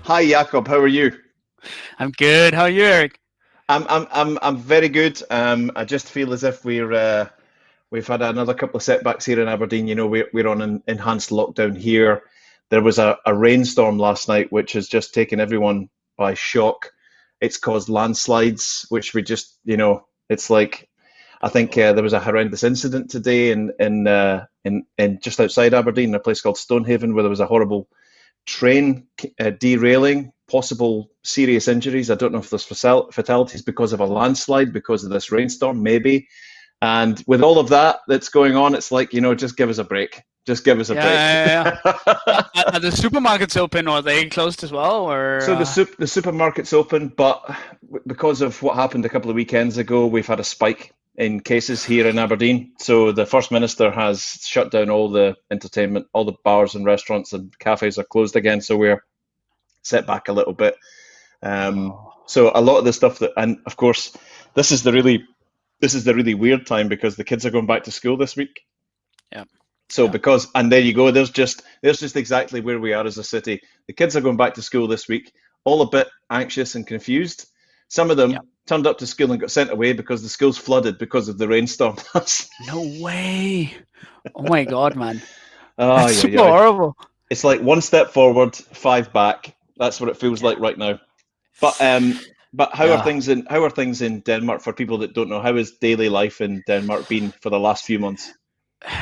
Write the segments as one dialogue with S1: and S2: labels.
S1: Hi Jakob, how are you?
S2: I'm good. How are you, Eric?
S1: I'm very good. I just feel as if we've had another couple of setbacks here in Aberdeen. We're on an enhanced lockdown here. There was a rainstorm last night, which has just taken everyone by shock. It's caused landslides, which we just, it's like I think there was a horrendous incident today in just outside Aberdeen, in a place called Stonehaven, where there was a horrible train derailing, possible serious injuries. I don't know if there's fatalities because of a landslide, because of this rainstorm, maybe. And with all of that that's going on, it's like, just give us a break. Just give us a
S2: Yeah,
S1: break.
S2: yeah, yeah. Are the supermarkets open or are they closed as well? Or
S1: So the supermarket's open, but because of what happened a couple of weekends ago, we've had a spike in cases here in Aberdeen. So the First Minister has shut down all the entertainment, all the bars and restaurants and cafes are closed again. So we're set back a little bit.
S2: oh,
S1: So a lot of the stuff that, and of course, this is the really this is the really weird time because the kids are going back to school this week.
S2: yeah,
S1: So
S2: yeah,
S1: because and there you go, there's just exactly where we are as a city. The kids are going back to school this week, all a bit anxious and confused. Some of
S2: yeah.
S1: them turned up to school and got sent away because the school's flooded because of the rainstorm.
S2: No way. Oh my God, man.
S1: Oh
S2: That's
S1: yeah,
S2: super
S1: yeah.
S2: horrible.
S1: It's like one step forward, five back. That's what it feels
S2: Yeah,
S1: like right now. But
S2: yeah.
S1: how are things in Denmark for people that don't know? How has daily life in Denmark been for the last few months?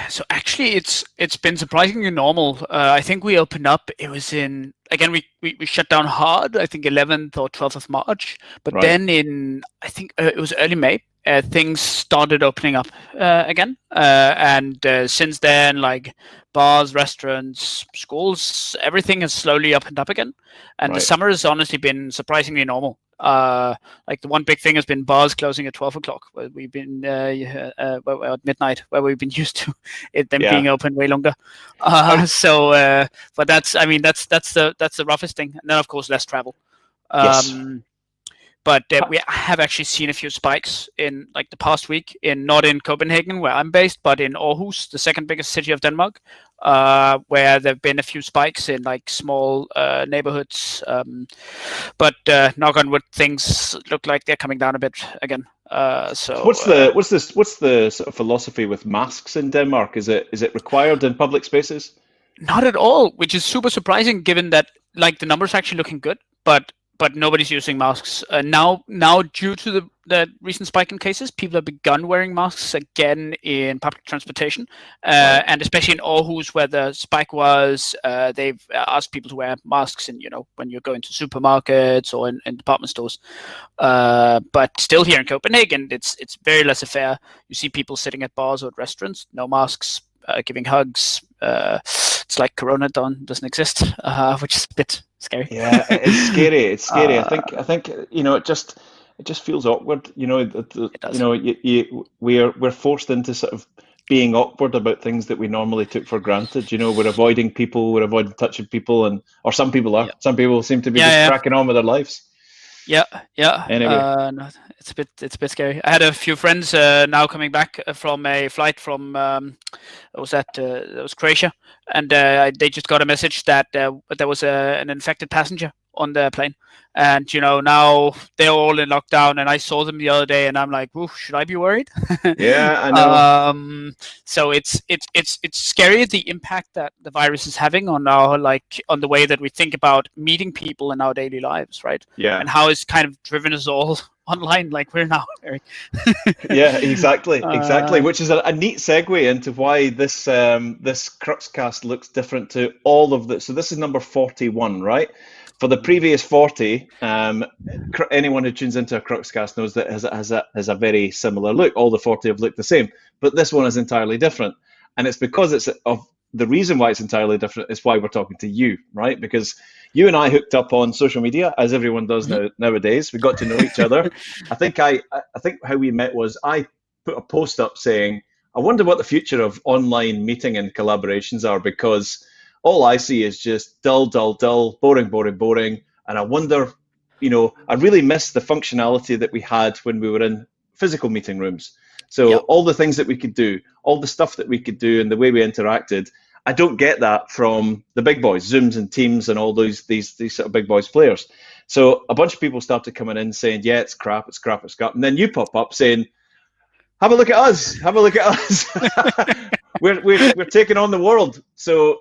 S2: So actually, it's been surprisingly normal. I think we opened up. It was in again. We shut down hard. I think 11th or 12th of March. But
S1: Right,
S2: then in I think it was early May. Things started opening up again, and since then, like bars, restaurants, schools, everything has slowly opened up again. And the
S1: right,
S2: summer has honestly been surprisingly normal. Like the one big thing has been bars closing at 12 o'clock, where we've been at midnight, where we've been used to it them
S1: yeah.
S2: being open way longer.
S1: How,
S2: But that's I mean that's the roughest thing. And then of course less travel.
S1: yes.
S2: Um, but
S1: Ha-
S2: we have actually seen a few spikes in like the past week in not in Copenhagen where I'm based, but in Aarhus, the second biggest city of Denmark, where there've been a few spikes in like small neighborhoods. But knock on wood, things look like they're coming down a bit again.
S1: what's the sort of philosophy with masks in Denmark? Is it required in public spaces?
S2: Not at all, which is super surprising given that like the numbers are actually looking good, but nobody's using masks now due to the recent spike in cases. People have begun wearing masks again in public transportation,
S1: Right,
S2: and especially in Aarhus where the spike was. They've asked people to wear masks, and when you're going to supermarkets or in department stores. But still, here in Copenhagen, it's very less affair. You see people sitting at bars or at restaurants, no masks, giving hugs. It's like Corona doesn't exist, which is a bit scary.
S1: yeah, it's scary. It's scary. I
S2: uh,
S1: think. I think. It just feels awkward.
S2: it does.
S1: We're forced into sort of being awkward about things that we normally took for granted. We're avoiding people. We're avoiding touching people, and or some people are.
S2: Yeah,
S1: Some people seem to be
S2: yeah,
S1: just
S2: yeah,
S1: cracking on with their lives.
S2: yeah, yeah.
S1: Anyway,
S2: No, it's a bit scary. I had a few friends now coming back from a flight from it was Croatia, and they just got a message that there was an infected passenger on the plane, and now they're all in lockdown. And I saw them the other day, and I'm like, "Ooh, should I be worried?"
S1: yeah, I know.
S2: So it's scary the impact that the virus is having on our on the way that we think about meeting people in our daily lives, right?
S1: Yeah,
S2: And how it's kind of driven us all online, like we're now, Eric.
S1: yeah, exactly, exactly.
S2: uh,
S1: Which is a neat segue into why this Crux Cast looks different to all of the. So this is number 41, right? For the previous 40, anyone who tunes into a Crux Cast knows that it has a very similar look. All the 40 have looked the same, but this one is entirely different, and it's because it's of the reason why it's entirely different is why we're talking to you, right? Because you and I hooked up on social media, as everyone does
S2: mhm.
S1: nowadays. We got to know each other. I think how we met was I put a post up saying, I wonder what the future of online meeting and collaborations are because all I see is just dull, dull, dull, boring, boring, boring. And I wonder, I really miss the functionality that we had when we were in physical meeting rooms. So
S2: Yeah,
S1: all the things that we could do, all the stuff that we could do and the way we interacted, I don't get that from the big boys, Zooms and Teams and all these sort of big boys players. So a bunch of people started coming in saying, yeah, it's crap, it's crap, it's crap. And then you pop up saying, have a look at us, have a look at us. we're taking on the world. So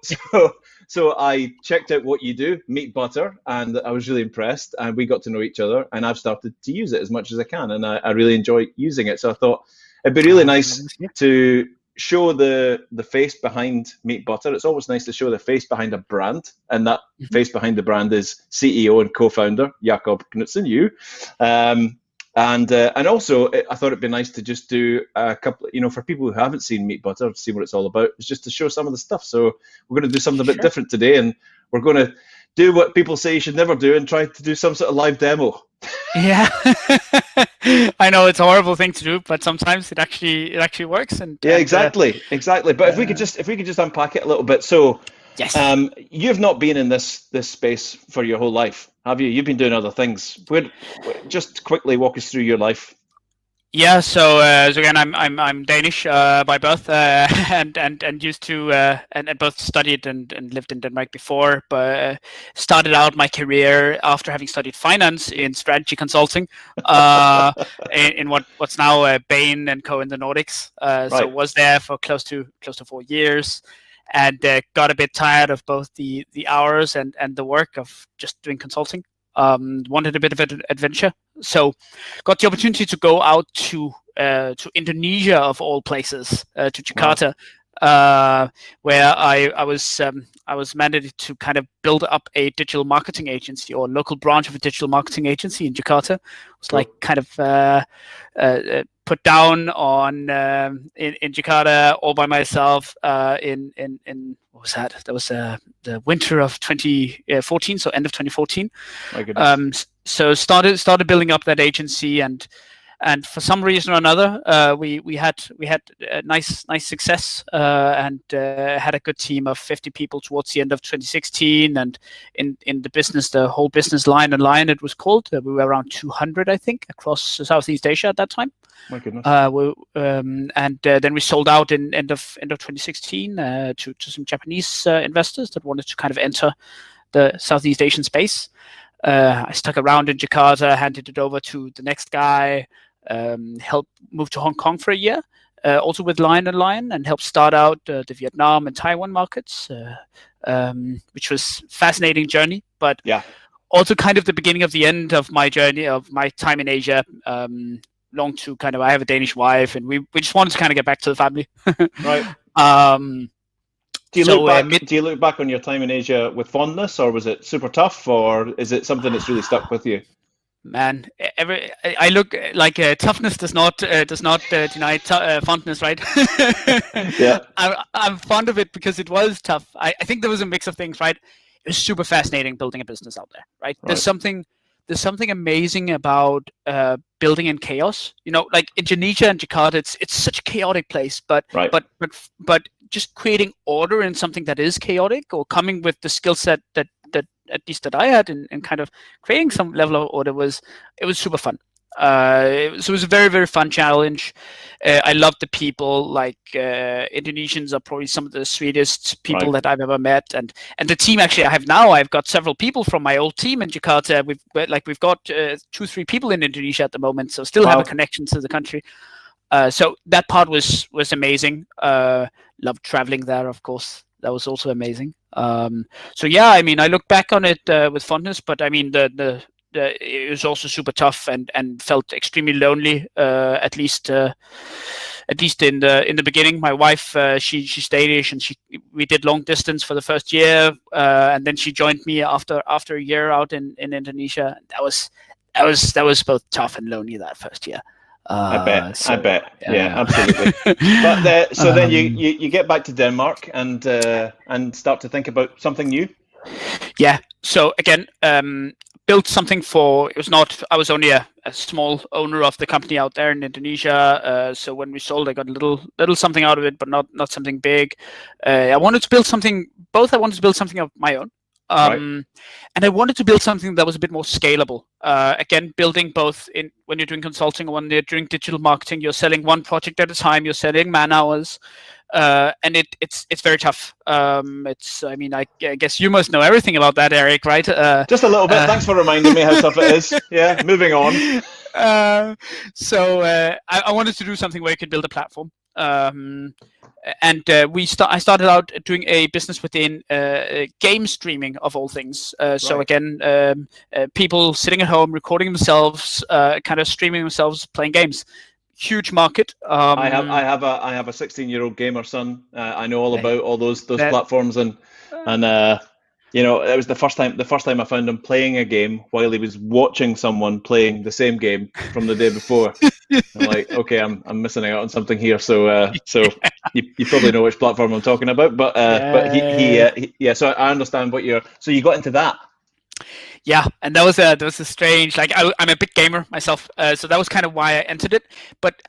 S1: I checked out what you do, MeetButter, and I was really impressed, and we got to know each other, and I've started to use it as much as I can, and I really enjoy using it. So I thought it'd be really nice to show the face behind MeetButter. It's always nice to show the face behind a brand, and that face behind the brand is CEO and co-founder Jakob Knutzen, you. And also, I thought it'd be nice to just do a couple, for people who haven't seen MeetButter, see what it's all about. It's just to show some of the stuff. So we're going to do something a bit different today, and we're going to do what people say you should never do and try to do some sort of live demo.
S2: Yeah, I know it's a horrible thing to do, but sometimes it actually works. And
S1: yeah, exactly. But if we could just unpack it a little bit. So
S2: yes,
S1: you've not been in this space for your whole life, have you? You've been doing other things. Just quickly walk us through your life.
S2: Yeah, so again, I'm Danish by birth, and used to and both studied and lived in Denmark before, but started out my career after having studied finance in strategy consulting, in what's now Bain and Co in the Nordics. So was there for close to 4 years, and got a bit tired of both the hours and the work of just doing consulting. Wanted a bit of an adventure, so got the opportunity to go out to Indonesia, of all places, to Jakarta, where I was mandated to kind of build up a digital marketing agency, or local branch of a digital marketing agency in Jakarta. It was like kind of put down on in Jakarta all by myself in what was that? That was the winter of 2014, so end of 2014.
S1: My goodness.
S2: So started building up that agency, and for some reason or another, we had a nice success, and had a good team of 50 people towards the end of 2016. And in the business, the whole business line it was called, we were around 200, I think, across Southeast Asia at that time.
S1: My goodness.
S2: Then we sold out in end of 2016 to some Japanese investors that wanted to kind of enter the Southeast Asian space. I stuck around in Jakarta, handed it over to the next guy, helped move to Hong Kong for a year, also with Lion & Lion, and helped start out the Vietnam and Taiwan markets, which was fascinating journey, but also kind of the beginning of the end of my journey, of my time in Asia. Long to kind of, I have a Danish wife, and we just wanted to kind of get back to the family.
S1: Right. Do you look back on your time in Asia with fondness, or was it super tough, or is it something that's really stuck with you?
S2: Man, I look like toughness does not deny fondness, right?
S1: Yeah.
S2: I'm fond of it because it was tough. I think there was a mix of things, right? It was super fascinating building a business out there, right? There's something amazing about building in chaos. Like Indonesia and Jakarta, it's such a chaotic place, but just creating order in something that is chaotic, or coming with the skill set that at least that I had, and kind of creating some level of order, it was super fun. So it was a very, very fun challenge. I love the people. Like Indonesians are probably some of the sweetest people that I've ever met, and the team actually I have now. I've got several people from my old team in Jakarta. We've got 2-3 people in Indonesia at the moment, so still have a connection to the country. So that part was amazing. Loved traveling there, of course. That was also amazing. So yeah, I mean, I look back on it with fondness, but I mean it was also super tough and felt extremely lonely. At least in the beginning. My wife, she's Danish, and we did long distance for the first year, and then she joined me after a year out in Indonesia. That was both tough and lonely that first year.
S1: I bet. Yeah, absolutely. But so then you get back to Denmark and start to think about something new.
S2: Yeah. So again, built something I was only a small owner of the company out there in Indonesia. So when we sold, I got a little something out of it, but not something big. I wanted to build something. I wanted to build something of my own. And I wanted to build something that was a bit more scalable. Again, building both when you're doing consulting or when you're doing digital marketing, you're selling one project at a time, you're selling man hours. and it's very tough. I mean, I guess you must know everything about that, Eric, right?
S1: Just a little bit. Thanks for reminding me how tough it is. Yeah, moving on.
S2: So I wanted to do something where you could build a platform. And I started out doing a business within game streaming of all things. So
S1: Right.
S2: again, people sitting at home recording themselves, kind of streaming themselves playing games. Huge market.
S1: I have a 16-year-old gamer son. I know all about all those platforms, and you know, it was the first time I found him playing a game while he was watching someone playing the same game from the day before. I'm like, okay, I'm missing out on something here. So you probably know which platform I'm talking about, but he so I understand what you're. So you got into that.
S2: Yeah, and that was a strange. Like I'm a big gamer myself, so that was kind of why I entered it. But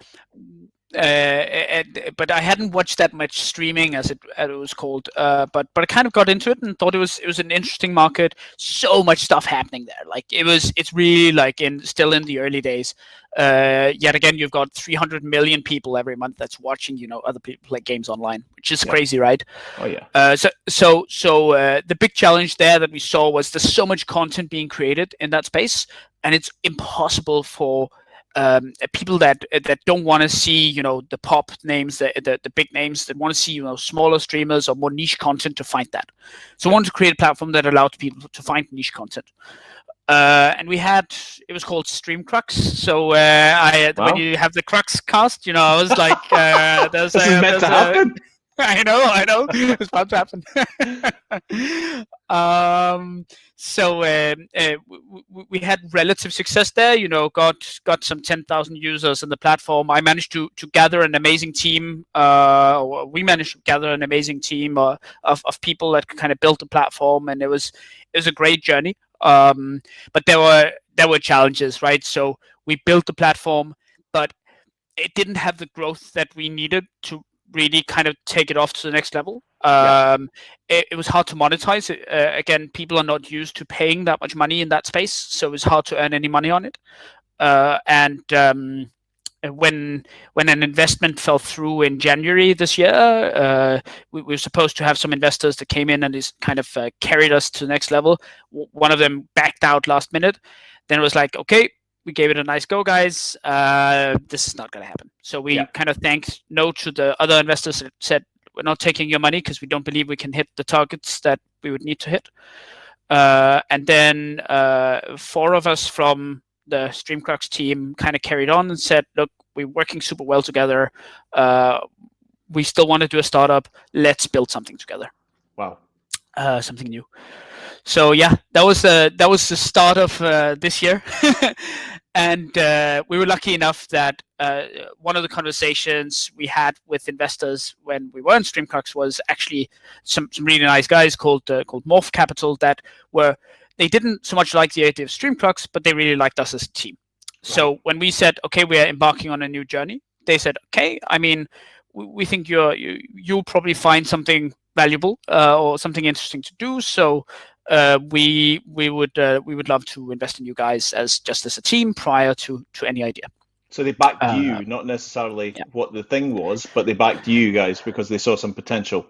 S2: I hadn't watched that much streaming, as it was called. But I kind of got into it and thought it was an interesting market. So much stuff happening there. Like it's really like still in the early days. Yet again, you've got 300 million people every month that's watching, you know, other people play games online, which is crazy, right?
S1: Oh yeah.
S2: So the big challenge there that we saw was there's so much content being created in that space, and it's impossible for people that don't want to see, you know, the pop names, the big names, that want to see, you know, smaller streamers or more niche content to find that. So I wanted to create a platform that allowed people to find niche content. And it was called Stream Crux. So when you have the Crux Cast, you know, I was like,
S1: this is meant to happen.
S2: I know, it's about to happen. So we had relative success there. You know, got some 10,000 users in the platform. I managed to gather an amazing team. We managed to gather an amazing team of people that could kind of build the platform, and it was a great journey. But there were challenges, right? So we built the platform, but it didn't have the growth that we needed to really kind of take it off to the next level. It was hard to monetize. Again, people are not used to paying that much money in that space, so it was hard to earn any money on it. When an investment fell through in January this year, we were supposed to have some investors that came in and is kind of carried us to the next level. One of them backed out last minute. Then it was like, okay, we gave it a nice go, guys. This is not going to happen. So we kind of thanked no to the other investors that said, we're not taking your money because we don't believe we can hit the targets that we would need to hit. And then 4 of us from the StreamCrux team kind of carried on and said, look, we're working super well together. We still want to do a startup. Let's build something together.
S1: Wow.
S2: Something new. So yeah, that was the start of this year. And we were lucky enough that one of the conversations we had with investors when we were in StreamCrux was actually some really nice guys called Morph Capital they didn't so much like the idea of StreamCrux, but they really liked us as a team. Right. So when we said, okay, we are embarking on a new journey, they said, okay, I mean, we think you'll probably find something valuable or something interesting to do. So we would love to invest in you guys as a team prior to any idea.
S1: So they backed you, not necessarily what the thing was, but they backed you guys because they saw some potential.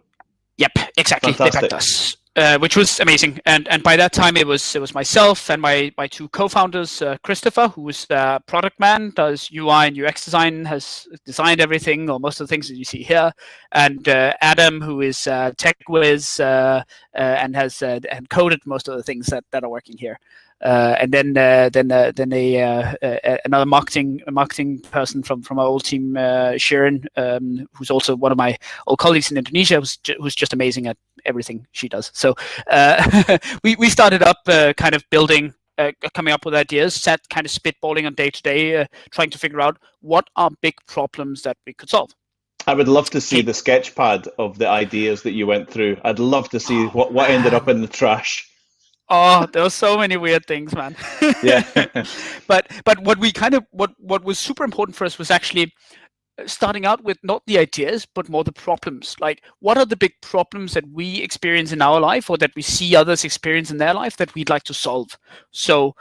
S2: Yep, exactly.
S1: Fantastic.
S2: They backed us, which was amazing. And by that time, it was myself and my 2 co-founders, Christopher, who is a product man, does UI and UX design, has designed everything or most of the things that you see here, and Adam, who is tech whiz and has and coded most of the things that are working here. And then another marketing person from our old team, Sharon, who's also one of my old colleagues in Indonesia, who's just amazing at everything she does. So we started up kind of building, coming up with ideas, sat kind of spitballing on day to day, trying to figure out what are big problems that we could solve.
S1: I would love to see the sketch pad of the ideas that you went through. I'd love to see what ended up in the trash.
S2: Oh, there were so many weird things, man.
S1: Yeah.
S2: But what was super important for us was actually starting out with not the ideas, but more the problems. Like, what are the big problems that we experience in our life or that we see others experience in their life that we'd like to solve? So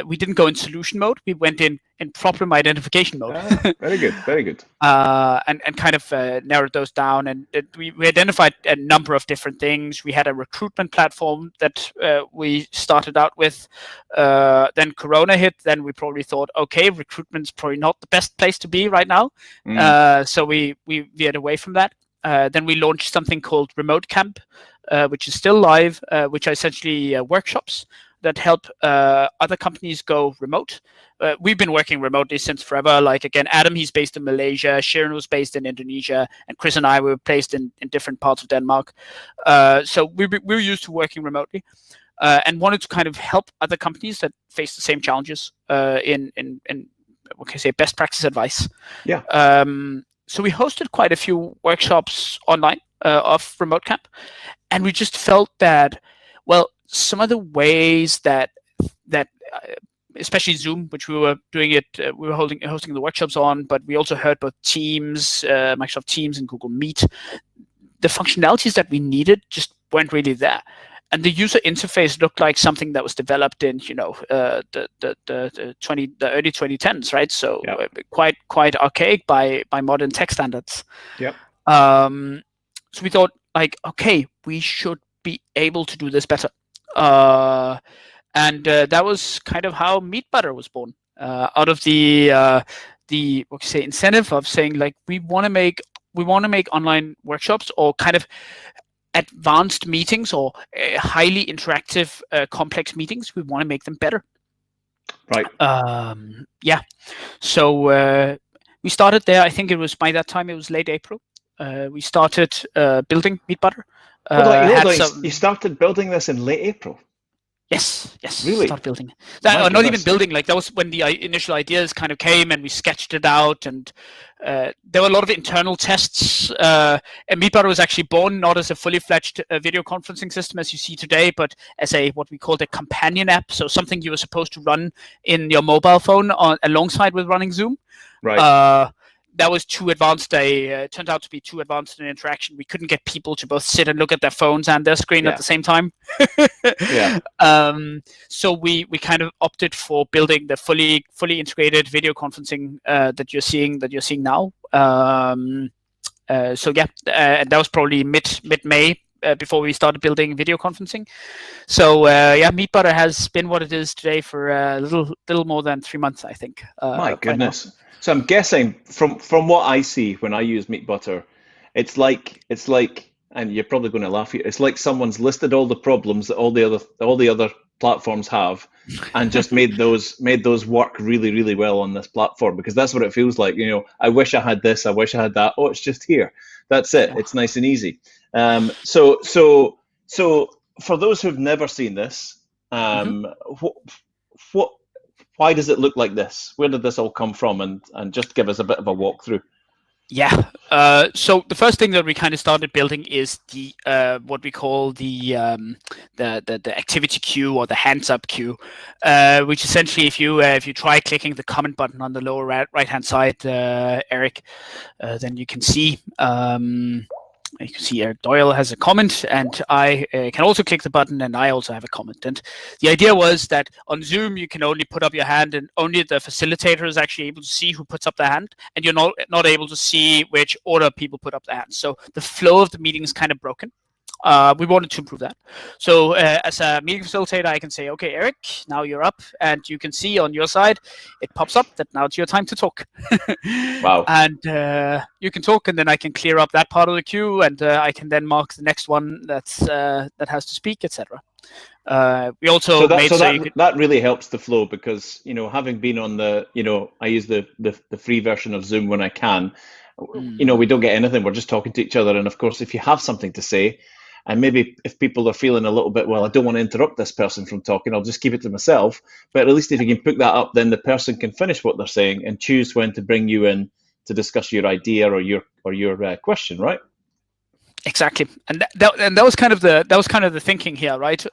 S2: we didn't go in solution mode. We went in, problem identification mode.
S1: Very good, very good.
S2: And kind of narrowed those down, and we identified a number of different things. We had a recruitment platform that we started out with. Then Corona hit. Then we probably thought, okay, recruitment's probably not the best place to be right now. So we veered away from that. Then we launched something called Remote Camp, which is still live, which are essentially workshops that help other companies go remote. We've been working remotely since forever. Like, again, Adam, he's based in Malaysia. Sharon was based in Indonesia. And Chris and I were placed in different parts of Denmark. So we were used to working remotely and wanted to kind of help other companies that face the same challenges in what can I say, best practice advice.
S1: Yeah.
S2: So we hosted quite a few workshops online of Remote Camp. And we just felt that, well, some of the ways that especially Zoom, which we were doing it, we were hosting the workshops on, but we also heard both Teams, Microsoft Teams and Google Meet. The functionalities that we needed just weren't really there. And the user interface looked like something that was developed in, the early 2010s, right? So quite archaic by modern tech standards.
S1: Yep.
S2: So we thought, like, okay, we should be able to do this better. And that was kind of how MeetButter was born, out of the incentive of saying, like, we want to make online workshops or kind of advanced meetings or highly interactive, complex meetings. We want to make them better.
S1: Right.
S2: So we started there. I think it was by that time it was late April. We started building MeetButter.
S1: You started building this in late April?
S2: Yes.
S1: Really?
S2: Start building. Not even building. Like, that was when the initial ideas kind of came, and we sketched it out. And there were a lot of internal tests. And MeetButter was actually born not as a fully fledged video conferencing system as you see today, but as what we called a companion app. So something you were supposed to run in your mobile phone alongside with running Zoom.
S1: Right.
S2: That was too advanced. Turned out to be too advanced an interaction. We couldn't get people to both sit and look at their phones and their screen at the same time. So we kind of opted for building the fully integrated video conferencing that you're seeing now. And that was probably mid-May before we started building video conferencing. So MeetButter has been what it is today for a little more than 3 months, I think.
S1: My goodness. So I'm guessing from what I see when I use MeetButter, it's like, and you're probably going to laugh here, it's like someone's listed all the problems that all the other platforms have, and just made those work really, really well on this platform, because that's what it feels like. I wish I had this, I wish I had that. Oh, it's just here. That's it. It's nice and easy. So for those who've never seen this, why does it look like this? Where did this all come from? And just give us a bit of a walkthrough.
S2: Yeah. So the first thing that we kind of started building is the what we call the activity queue, or the hands up queue, which essentially, if you try clicking the comment button on the lower right hand side, Eric, then you can see. You can see Eric Doyle has a comment, and I can also click the button, and I also have a comment. And the idea was that on Zoom, you can only put up your hand, and only the facilitator is actually able to see who puts up their hand, and you're not able to see which order people put up their hands. So the flow of the meeting is kind of broken. We wanted to improve that. So as a meeting facilitator, I can say, okay, Eric, now you're up, and you can see on your side, it pops up that now it's your time to talk.
S1: Wow.
S2: And you can talk, and then I can clear up that part of the queue, and I can then mark the next one that has to speak, etc. We also
S1: that really helps the flow, because having been on I use the free version of Zoom when I can. We don't get anything. We're just talking to each other, and of course, if you have something to say, and maybe if people are feeling a little bit, well, I don't want to interrupt this person from talking, I'll just keep it to myself. But at least if you can pick that up, then the person can finish what they're saying and choose when to bring you in to discuss your idea or your question, right?
S2: Exactly, and that was kind of the thinking here, right?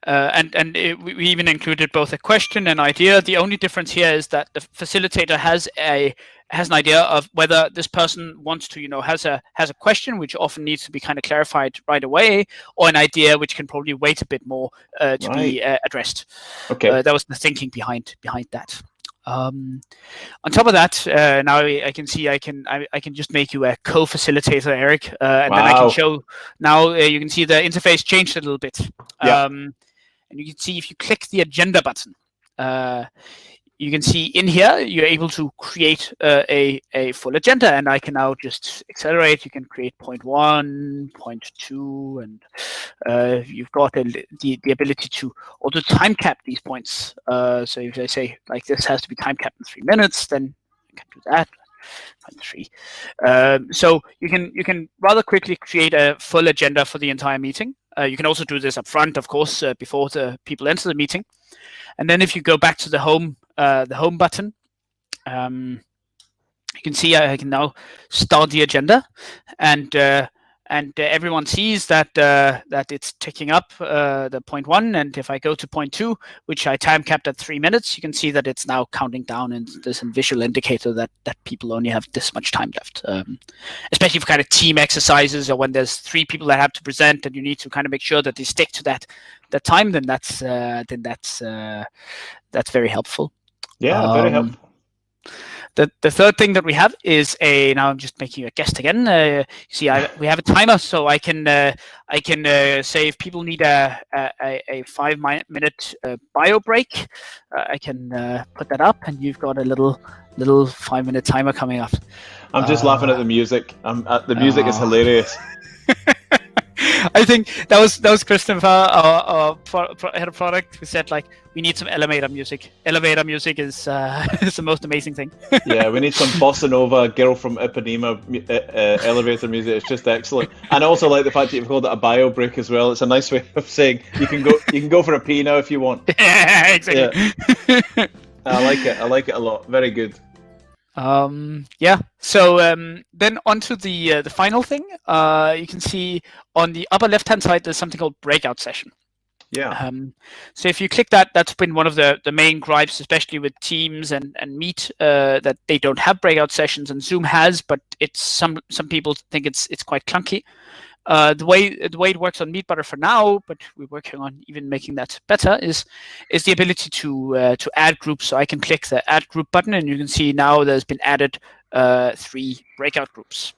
S2: We even included both a question and idea. The only difference here is that the facilitator has an idea of whether this person wants to, has a question which often needs to be kind of clarified right away, or an idea which can probably wait a bit more to be addressed.
S1: Okay,
S2: that was the thinking behind that. On top of that, now I can see I can just make you a co-facilitator, Eric, and then I can
S1: Wow.
S2: show. Now you can see the interface changed a little bit,
S1: Yeah.
S2: and you can see if you click the agenda button. You can see in here you're able to create a full agenda, and I can now just accelerate. You can create point 1, point 2, and you've got the ability to also time cap these points. So if I say like this has to be time capped in 3 minutes, then I can do that. Point 3. So you can rather quickly create a full agenda for the entire meeting. You can also do this up front, of course, before the people enter the meeting. And then if you go back to the home button, you can see I can now start the agenda, and everyone sees that it's ticking up the point 1, and if I go to point 2, which I time capped at 3 minutes, you can see that it's now counting down, and there's a visual indicator that people only have this much time left. Especially for kind of team exercises, or when there's 3 people that have to present, and you need to kind of make sure that they stick to that time. Then that's very helpful.
S1: Yeah, very helpful.
S2: The third thing that we have is now I'm just making you a guest again. You see, we have a timer, so I can say if people need a 5-minute bio break, I can put that up, and you've got a little 5-minute timer coming up.
S1: I'm just laughing at the music. The music is hilarious.
S2: I think that was Christopher, our head of product, who said like we need some elevator music. Elevator music is is the most amazing thing.
S1: Yeah, we need some bossa nova, Girl from Ipanema elevator music. It's just excellent. And I also like the fact that you've called it a bio break as well. It's a nice way of saying you can go for a pee now if you want.
S2: Yeah, exactly.
S1: Yeah. I like it a lot. Very good.
S2: Yeah. So then onto the final thing. You can see on the upper left-hand side there's something called Breakout Session.
S1: Yeah.
S2: So if you click that, that's been one of the main gripes, especially with Teams and Meet, that they don't have breakout sessions, and Zoom has, but it's some people think it's quite clunky. The way it works on MeetButter for now, but we're working on even making that better, is the ability to add groups. So I can click the Add Group button, and you can see now there's been added 3 breakout groups.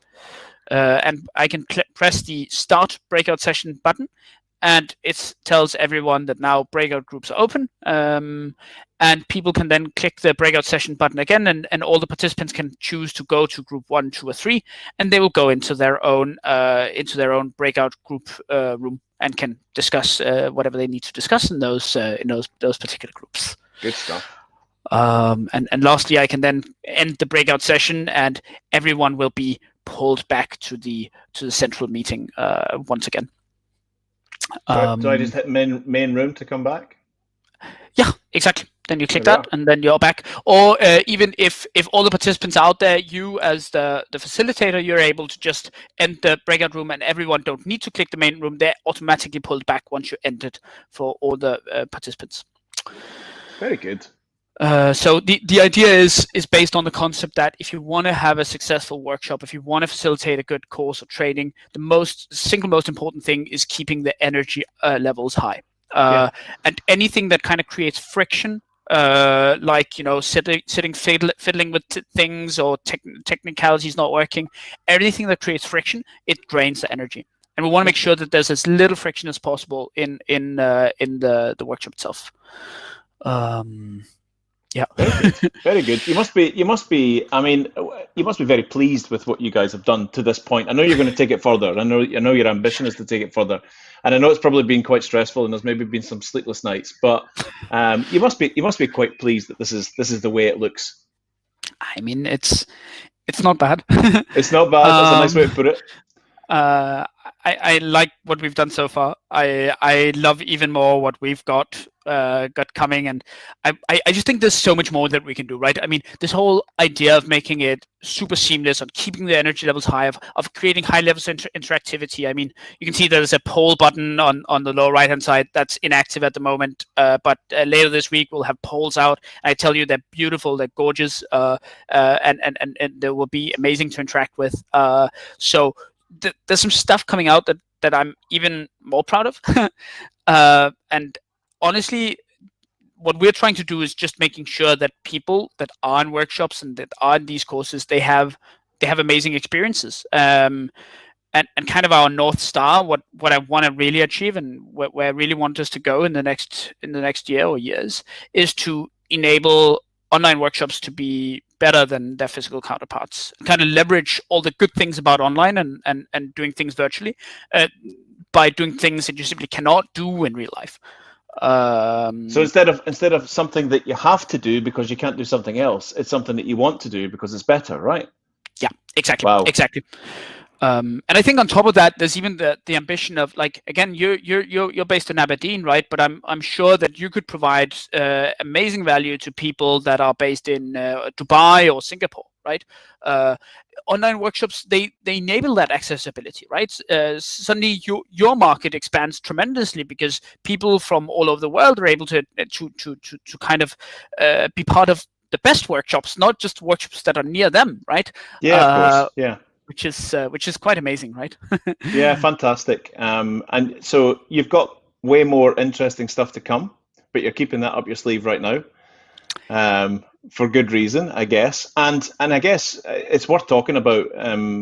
S2: And I can press the Start Breakout Session button, and it tells everyone that now breakout groups are open. And people can then click the breakout session button again, and all the participants can choose to go to group 1, 2, or 3, and they will go into their own breakout group room and can discuss whatever they need to discuss in those particular groups.
S1: Good stuff.
S2: And lastly, I can then end the breakout session, and everyone will be pulled back to the central meeting once again.
S1: Do I just hit main room to come back?
S2: Yeah, exactly. Then you click that, and then you're back. Or even if all the participants are out there, you as the facilitator, you're able to just end the breakout room, and everyone don't need to click the main room. They're automatically pulled back once you end it for all the participants. Very good. So the idea is based on the concept that if you want to have a successful workshop, if you want to facilitate a good course or training, the single most important thing is keeping the energy levels high. And anything that kind of creates friction, like sitting fiddling with things, or technicalities not working, anything that creates friction, it drains the energy. And we want to make sure that there's as little friction as possible in the workshop itself. Yeah.
S1: Very good. You must be. I mean, you must be very pleased with what you guys have done to this point. I know you're going to take it further. I know your ambition is to take it further, and I know it's probably been quite stressful, and there's maybe been some sleepless nights. But you must be quite pleased that this is the way it looks.
S2: I mean, it's not bad.
S1: It's not bad. That's a nice way to put it.
S2: I like what we've done so far. I love even more what we've got coming, and I just think there's so much more that we can do, right? I mean, this whole idea of making it super seamless, on keeping the energy levels high, of creating high levels of interactivity. I mean, you can see there's a poll button on the lower right hand side that's inactive at the moment, but later this week we'll have polls out. And I tell you, they're beautiful, they're gorgeous, and they will be amazing to interact with. So there's some stuff coming out that I'm even more proud of. And honestly, what we're trying to do is just making sure that people that are in workshops and that are in these courses, they have amazing experiences. And kind of our North Star, what I want to really achieve and where I really want us to go in the next year or years, is to enable online workshops to be better than their physical counterparts. Kind of leverage all the good things about online and doing things virtually by doing things that you simply cannot do in real life.
S1: So instead of something that you have to do because you can't do something else, it's something that you want to do because it's better, right?
S2: Yeah, exactly.
S1: Wow.
S2: Exactly. And I think on top of that, there's even the ambition of, like, again, you're based in Aberdeen, right? But I'm sure that you could provide amazing value to people that are based in Dubai or Singapore, right? Online workshops, they enable that accessibility, right? Suddenly your market expands tremendously because people from all over the world are able to kind of be part of the best workshops, not just workshops that are near them, right?
S1: Yeah, of course. Yeah.
S2: Which is quite amazing, right?
S1: Yeah, fantastic. And so you've got way more interesting stuff to come, but you're keeping that up your sleeve right now, for good reason, I guess. And I guess it's worth talking about.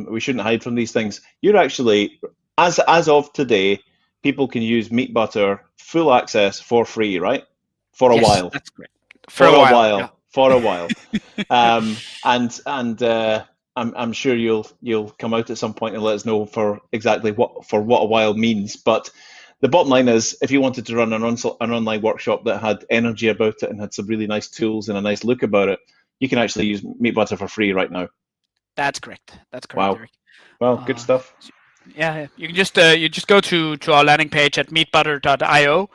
S1: We shouldn't hide from these things. You're actually, as of today, people can use MeetButter full access for free, right? For a
S2: Yes,
S1: while.
S2: that's great. For a while. Yeah.
S1: For a while. I'm sure you'll come out at some point and let us know for exactly what a while means. But the bottom line is, if you wanted to run an online workshop that had energy about it and had some really nice tools and a nice look about it, you can actually use MeetButter for free right now.
S2: That's correct.
S1: Wow.
S2: Eric.
S1: Well, good stuff.
S2: Yeah, you can just go to our landing page at meetbutter.io,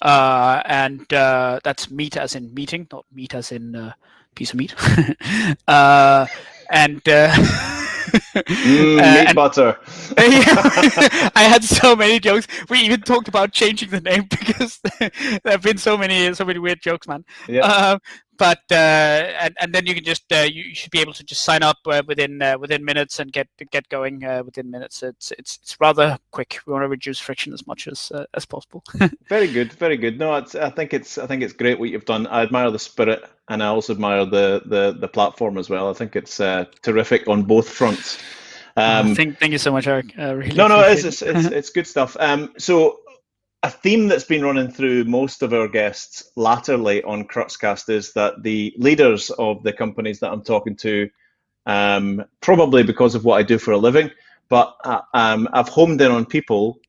S2: and that's meet as in meeting, not meat as in piece of meat.
S1: MeetButter.
S2: I had so many jokes. We even talked about changing the name because there have been so many weird jokes, man.
S1: Yeah.
S2: But and then you can just you should be able to just sign up within minutes and get going within minutes. It's rather quick. We want to reduce friction as much as possible.
S1: Very good, very good. No, I think it's great what you've done. I admire the spirit, and I also admire the platform as well. I think it's terrific on both fronts.
S2: Thank you so much, Eric. Really
S1: no, it's good stuff. So a theme that's been running through most of our guests latterly on Crux Cast is that the leaders of the companies that I'm talking to, probably because of what I do for a living, but I've homed in on people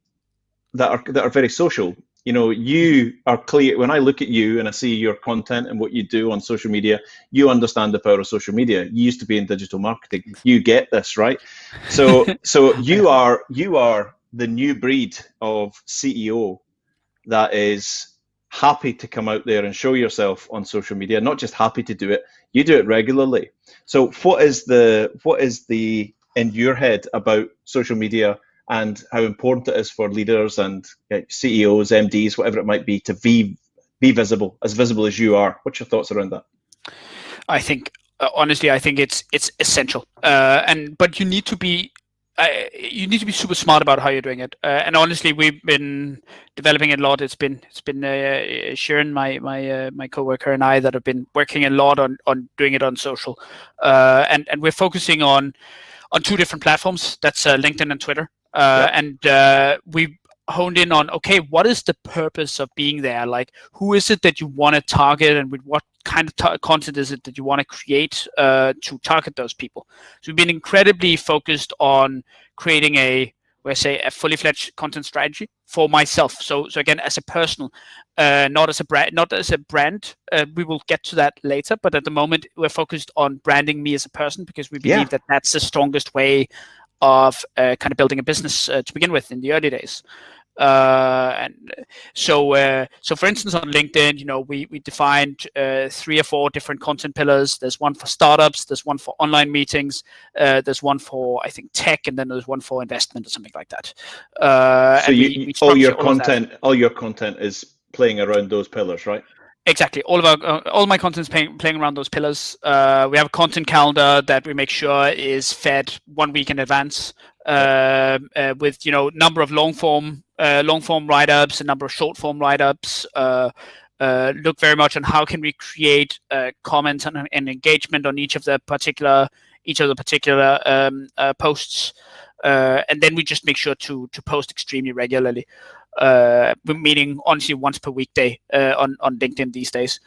S1: that are very social. You know, you are clear. When I look at you and I see your content and what you do on social media, you understand the power of social media. You used to be in digital marketing. You get this, right? So you are the new breed of CEO that is happy to come out there and show yourself on social media. Not just happy to do it, you do it regularly. So what is the in your head about social media and how important it is for leaders and CEOs, MDs, whatever it might be, to be visible as you are? What's your thoughts around that?
S2: I think honestly, it's essential, but you need to be super smart about how you're doing it. And honestly, we've been developing it a lot. It's been Sharon, my coworker, and I that have been working a lot on doing it on social, and we're focusing on two different platforms. That's LinkedIn and Twitter. And we've honed in on, okay, what is the purpose of being there? Like, who is it that you want to target, and with what kind of content is it that you want to create to target those people? So we've been incredibly focused on creating a fully fledged content strategy for myself. So again, as a personal, not as a brand. We will get to that later, but at the moment we're focused on branding me as a person, because we believe that that's the strongest way of kind of building a business to begin with in the early days. And so for instance, on LinkedIn, we defined 3 or 4 different content pillars. There's one for startups, there's one for online meetings, there's one for, I think, tech, and then there's one for investment or something like that.
S1: So all your content is playing around those pillars, right?
S2: Exactly. All my content is playing around those pillars. We have a content calendar that we make sure is fed 1 week in advance, with number of long form write-ups, a number of short form write-ups, look very much on how can we create comments and engagement on each of the particular posts, and then we just make sure to post extremely regularly. Meaning honestly once per weekday on LinkedIn these days,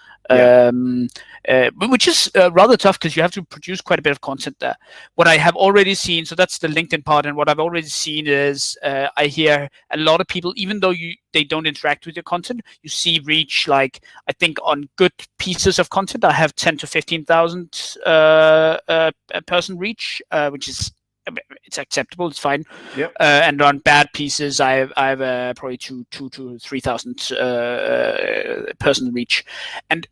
S2: which is rather tough because you have to produce quite a bit of content there. What I have already seen, so that's the LinkedIn part, and what I've already seen is I hear a lot of people, even though they don't interact with your content, you see reach, like I think on good pieces of content I have 10 to 15,000 person reach, which is it's acceptable, it's fine.
S1: Yep.
S2: And on bad pieces, I have probably 2,000 to 3,000 person reach, and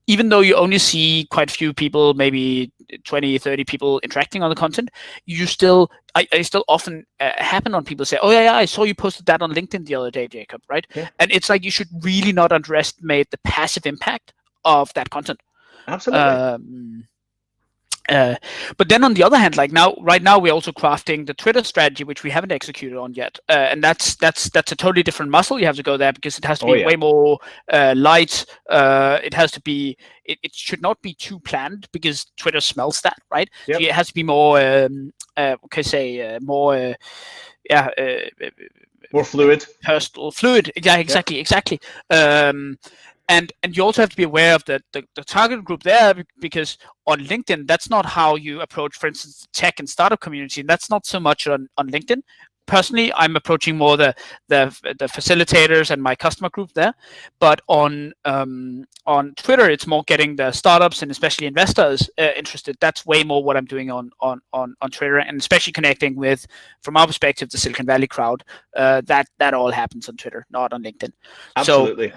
S2: even though you only see quite a few people, maybe 20, 30 people interacting on the content, you still, I still often happen on people say, oh yeah, I saw you posted that on LinkedIn the other day, Jakob, right? Yeah. And it's like you should really not underestimate the passive impact of that content.
S1: Absolutely.
S2: But then on the other hand, like right now we're also crafting the Twitter strategy, which we haven't executed on yet, and that's a totally different muscle. You have to go there because it has to be way more light. It has to be. It should not be too planned because Twitter smells that, right? Yep. So it has to be more.
S1: More fluid.
S2: Personal, fluid. Yeah, exactly, exactly. And you also have to be aware of the target group there, because on LinkedIn, that's not how you approach, for instance, the tech and startup community. And that's not so much on LinkedIn. Personally, I'm approaching more the facilitators and my customer group there. But on Twitter, it's more getting the startups and especially investors interested. That's way more what I'm doing on Twitter, and especially connecting with, from our perspective, the Silicon Valley crowd. That all happens on Twitter, not on LinkedIn.
S1: Absolutely.
S2: So,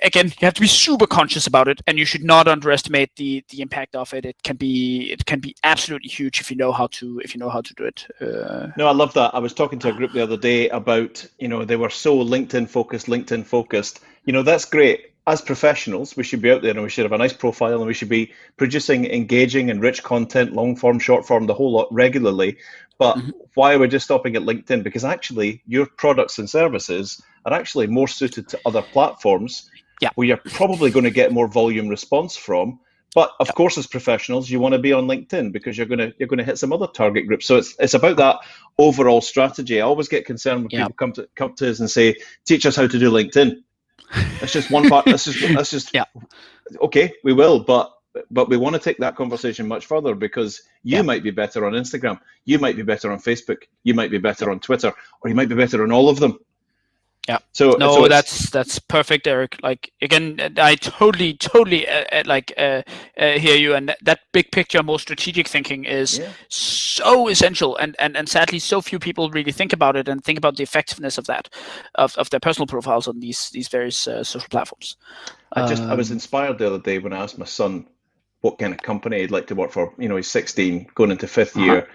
S2: again, you have to be super conscious about it, and you should not underestimate the impact of it. It can be absolutely huge if you know how to do it.
S1: No, I love that. I was talking to a group the other day about, they were so LinkedIn focused. That's great. As professionals, we should be out there and we should have a nice profile and we should be producing engaging and rich content, long form, short form, the whole lot regularly. But why are we just stopping at LinkedIn? Because actually your products and services are actually more suited to other platforms where you're probably going to get more volume response from. But of course, as professionals, you want to be on LinkedIn because you're going to hit some other target groups. So it's about that overall strategy. I always get concerned when people come to us and say, teach us how to do LinkedIn. That's just one part. That's just okay. We will, but we want to take that conversation much further, because you might be better on Instagram, you might be better on Facebook, you might be better on Twitter, or you might be better on all of them.
S2: Yeah.
S1: So
S2: that's perfect, Eric. Like, again, I totally hear you, and that big picture, more strategic thinking is so essential, and sadly, so few people really think about it and think about the effectiveness of that, of their personal profiles on these various social platforms.
S1: I was inspired the other day when I asked my son what kind of company he'd like to work for. He's 16, going into fifth year.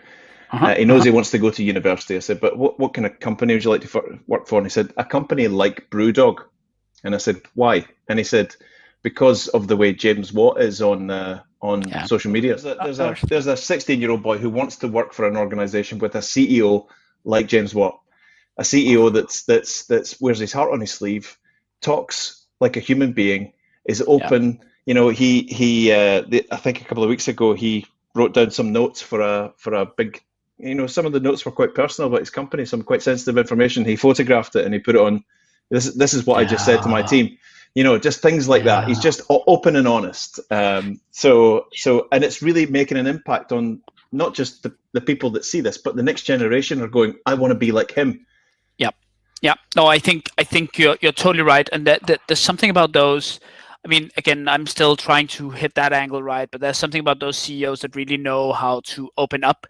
S1: He knows he wants to go to university. I said, but what kind of company would you like to work for? And he said, a company like Brewdog. And I said, why? And he said, because of the way James Watt is on social media. There's a 16-year-old boy who wants to work for an organization with a CEO like James Watt, a CEO that's wears his heart on his sleeve, talks like a human being, is open. I think a couple of weeks ago he wrote down some notes for a big. Some of the notes were quite personal about his company, some quite sensitive information. He photographed it and he put it on. This is what I just said to my team. Just things like that. He's just open and honest. So and it's really making an impact on not just the people that see this, but the next generation are going, I want to be like him.
S2: Yeah. No, I think you're totally right, and that there's something about those. I mean, again, I'm still trying to hit that angle right, but there's something about those CEOs that really know how to open up.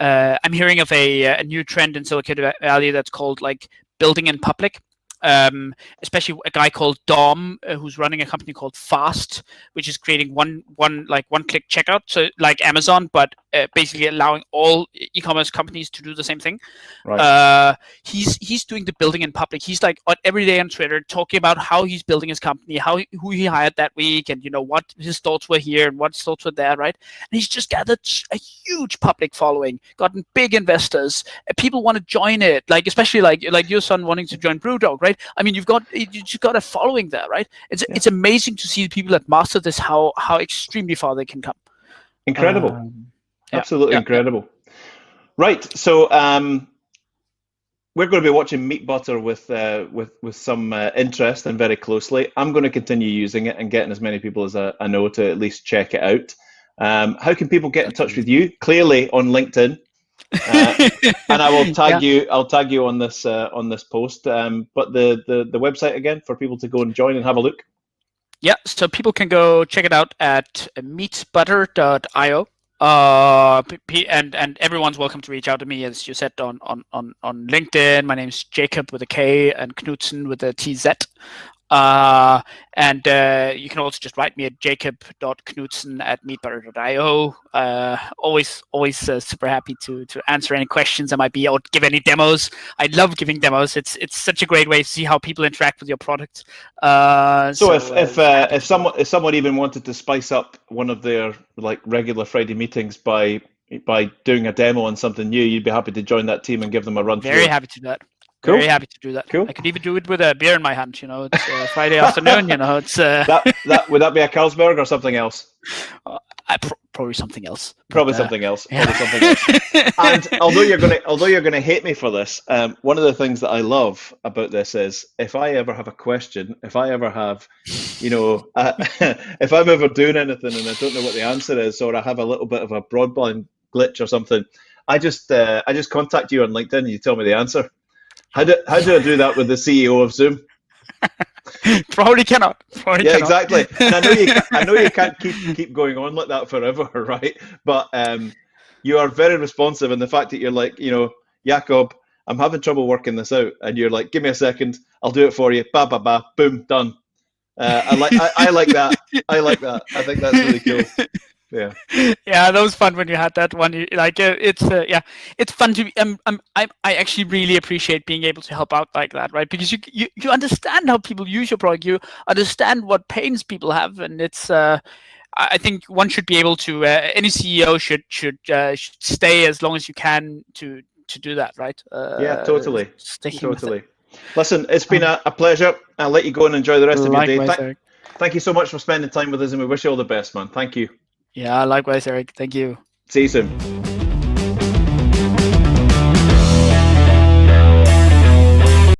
S2: I'm hearing of a new trend in Silicon Valley that's called like building in public. Especially a guy called Dom, who's running a company called Fast, which is creating one-click checkout, so like Amazon, but basically allowing all e-commerce companies to do the same thing. Right. He's doing the building in public. He's like every day on Twitter talking about how he's building his company, who he hired that week, and what his thoughts were here and what his thoughts were there, right? And he's just gathered a huge public following, gotten big investors. People want to join it, like especially like your son wanting to join Brewdog, right? right? I mean, you just got a following there, right? It's amazing to see the people that master this, how extremely far they can come.
S1: Incredible. Absolutely incredible. Right. So we're going to be watching MeetButter with some interest and very closely. I'm going to continue using it and getting as many people as I know to at least check it out. How can people get in touch with you? Clearly on LinkedIn. And I will tag you. I'll tag you on this post. But the website again for people to go and join and have a look.
S2: Yeah, so people can go check it out at meetbutter.io. And everyone's welcome to reach out to me, as you said, on LinkedIn. My name is Jakob with a K and Knutzen with a TZ. And you can also just write me at jakob.knutzen@meetbutter.io. Always super happy to answer any questions I might be, or give any demos. I love giving demos. It's such a great way to see how people interact with your product.
S1: So if someone even wanted to spice up one of their like regular Friday meetings by doing a demo on something new, you'd be happy to join that team and give them a run through.
S2: Very happy to do that.
S1: Cool.
S2: Very happy to do that.
S1: Cool.
S2: I could even do it with a beer in my hand. It's Friday afternoon. It's
S1: that would that be a Carlsberg or something else?
S2: Probably something else.
S1: Probably something else. And although you're gonna hate me for this, one of the things that I love about this is if I ever have a question, if I ever have, if I'm ever doing anything and I don't know what the answer is, or I have a little bit of a broadband glitch or something, I just contact you on LinkedIn and you tell me the answer. How do I do that with the CEO of Zoom?
S2: Probably cannot.
S1: Exactly. And I know you can't keep going on like that forever, right? But you are very responsive, and the fact that you're like, Jakob, I'm having trouble working this out, and you're like, give me a second, I'll do it for you. Ba ba ba, boom, done. I like that. I like that. I think that's really cool. Yeah.
S2: Yeah, that was fun when you had that one. It's fun to. I actually really appreciate being able to help out like that, right? Because you understand how people use your product. You understand what pains people have, and it's. I think one should be able to. Any CEO should stay as long as you can to do that, right?
S1: Yeah, totally. Totally. Listen, it's been a pleasure. I'll let you go and enjoy the rest of your day. Thank you so much for spending time with us, and we wish you all the best, man. Thank you.
S2: Yeah, likewise, Eric. Thank you.
S1: See you soon.